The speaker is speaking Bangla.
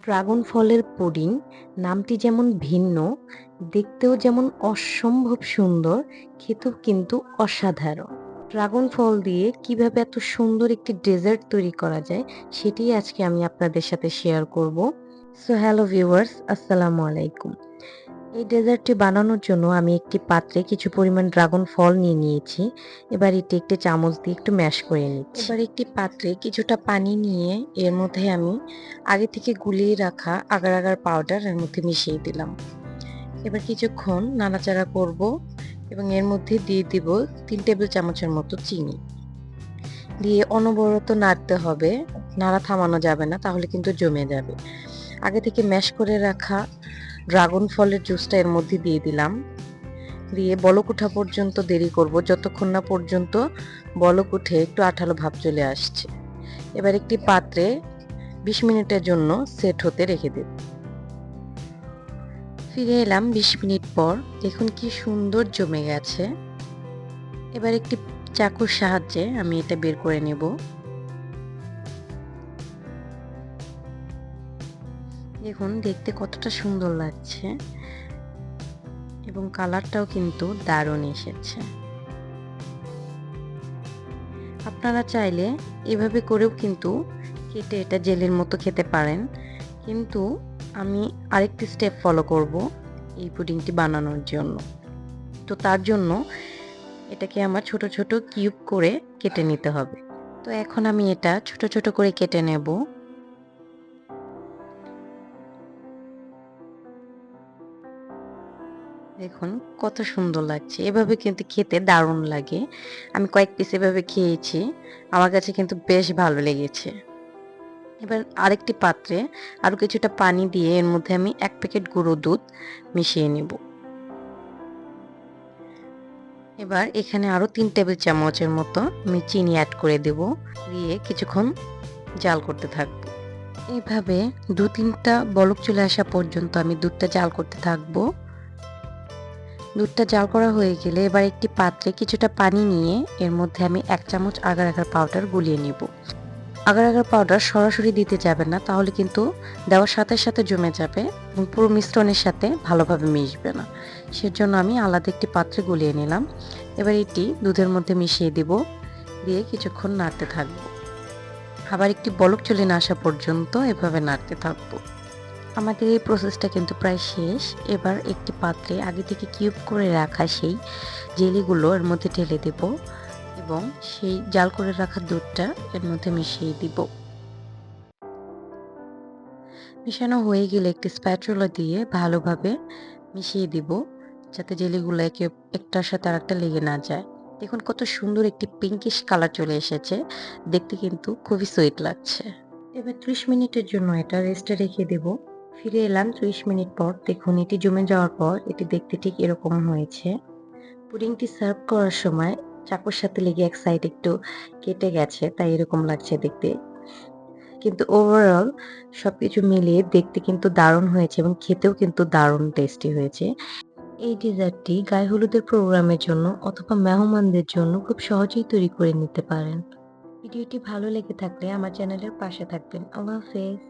ড্রাগন ফলের পুডিং নামটি যেমন ভিন্ন, দেখতেও যেমন অসম্ভব সুন্দর, খেতেও কিন্তু অসাধারণ। ড্রাগন ফল দিয়ে কিভাবে এত সুন্দর একটি ডেজার্ট তৈরি করা যায়, সেটিই আজকে আমি আপনাদের সাথে শেয়ার করব। সো হ্যালো ভিউয়ার্স, আসসালামু আলাইকুম। এই ডেজার্টটি বানানোর জন্য আমি একটি পাত্রে কিছু পরিমাণ ড্রাগন ফল নিয়ে নিয়েছি। এবার এটি একটি চামচ দিয়ে একটু ম্যাশ করে নিচ্ছি। এবার একটি পাত্রে কিছুটা পানি নিয়ে এর মধ্যে আমি আগে থেকে গুলিয়ে রাখা আগার আগার পাউডার এর মধ্যে মিশিয়ে দিলাম। এবার কিছুক্ষণ নাড়াচাড়া করব এবং এর মধ্যে দিয়ে দিব 3 টেবিল চামচের মতো চিনি। দিয়ে অনবরত নাড়তে হবে, নাড়া থামানো যাবে না, তাহলে কিন্তু জমে যাবে। আগে থেকে ম্যাশ করে রাখা ড্রাগন ফলের জুসটা এর মধ্যে দিয়ে দিলাম। দিয়ে বলক ওঠা পর্যন্ত দেরি করব, যতক্ষণ না পর্যন্ত বলক উঠে একটু আঠালো ভাব চলে আসছে। এবার একটি পাত্রে 20 মিনিটের জন্য সেট হতে রেখে দেব। ফিরে এলাম 20 মিনিট পর। দেখুন কি সুন্দর জমে গেছে। এবার একটি চাকুর সাহায্যে আমি এটা বের করে নেব। দেখুন দেখতে কতটা সুন্দর লাগছে এবং কালারটাও কিন্তু দারুণ এসেছে। আপনারা চাইলে এভাবে করেও কিন্তু কেটে এটা জেলির মতো খেতে পারেন, কিন্তু আমি আরেকটি স্টেপ ফলো করব এই পুডিংটি বানানোর জন্য। তো তার জন্য এটাকে আমার ছোট ছোট কিউব করে কেটে নিতে হবে। তো এখন আমি এটা ছোট ছোট করে কেটে নেব। দেখুন কত সুন্দর লাগছে, এভাবে কিন্তু খেতে দারুণ লাগে। আমি কয়েক পিস এভাবে খেয়েছি, আমার কাছে কিন্তু বেশ ভালো লেগেছে। এবার আরেকটি পাত্রে আরো কিছুটা পানি দিয়ে এর মধ্যে আমি 1 প্যাকেট গুঁড়ো দুধ মিশিয়ে নেব। এবার এখানে আরো 3 টেবিল চামচের মতো আমি চিনি অ্যাড করে দেব। দিয়ে কিছুক্ষণ জাল করতে থাকবো। এইভাবে 2-3টা বলক চলে আসা পর্যন্ত আমি দুধটা জাল করতে থাকবো। দুধটা জাল করা হয়ে গেলে এবার একটি পাত্রে কিছুটা পানি নিয়ে এর মধ্যে আমি 1 চামচ আগার আগার পাউডার গুলিয়ে নিব। আগার আগার পাউডার সরাসরি দিতে যাবে না, তাহলে কিন্তু দেওয়ার সাথে সাথে জমে যাবে এবং পুরো মিশ্রণের সাথে ভালোভাবে মিশবে না। সেজন্য আমি আলাদা একটি পাত্রে গুলিয়ে নিলাম। এবার এটি দুধের মধ্যে মিশিয়ে দিব, দিয়ে কিছুক্ষণ নাড়তে থাকবো। আবার একটি বলক চলে না আসা পর্যন্ত এভাবে নাড়তে থাকবো। আমাদের এই প্রসেসটা কিন্তু প্রায় শেষ। এবার একটি পাত্রে আগে থেকে কিউব করে রাখা সেই জেলিগুলো এর মধ্যে ঢেলে দেব এবং সেই জাল করে রাখা দুধটা এর মধ্যে মিশিয়ে দিব। মিশানো হয়ে গেলে একটি স্প্যাচুলা দিয়ে ভালোভাবে মিশিয়ে দিব, যাতে জেলিগুলো একটার সাথে আরেকটা লেগে না যায়। দেখুন কত সুন্দর একটি পিঙ্কিশ কালার চলে এসেছে, দেখতে কিন্তু খুবই সুইট লাগছে। এবার 30 মিনিটের জন্য এটা রেস্টে রেখে দেব। ফিরে এলাম 30 মিনিট পর। দেখুন এটি জমে যাওয়ার পর এটি দেখতে ঠিক এরকম হয়েছে। পুডিংটি সার্ভ করার সময় চাকুর সাথে লেগে এক সাইড একটু কেটে গেছে, তাই এরকম লাগছে দেখতে। কিন্তু ওভারঅল সবকিছু মিলিয়ে দেখতে কিন্তু দারুণ হয়েছে এবং খেতেও কিন্তু দারুণ টেস্টি হয়েছে। এই ডেজার্টটি গায়ে হলুদের প্রোগ্রামের জন্য অথবা মেহমানদের জন্য খুব সহজেই তৈরি করে নিতে পারেন। ভিডিওটি ভালো লেগে থাকলে আমার চ্যানেলের পাশে থাকবেন। আল্লাহ হাফেজ।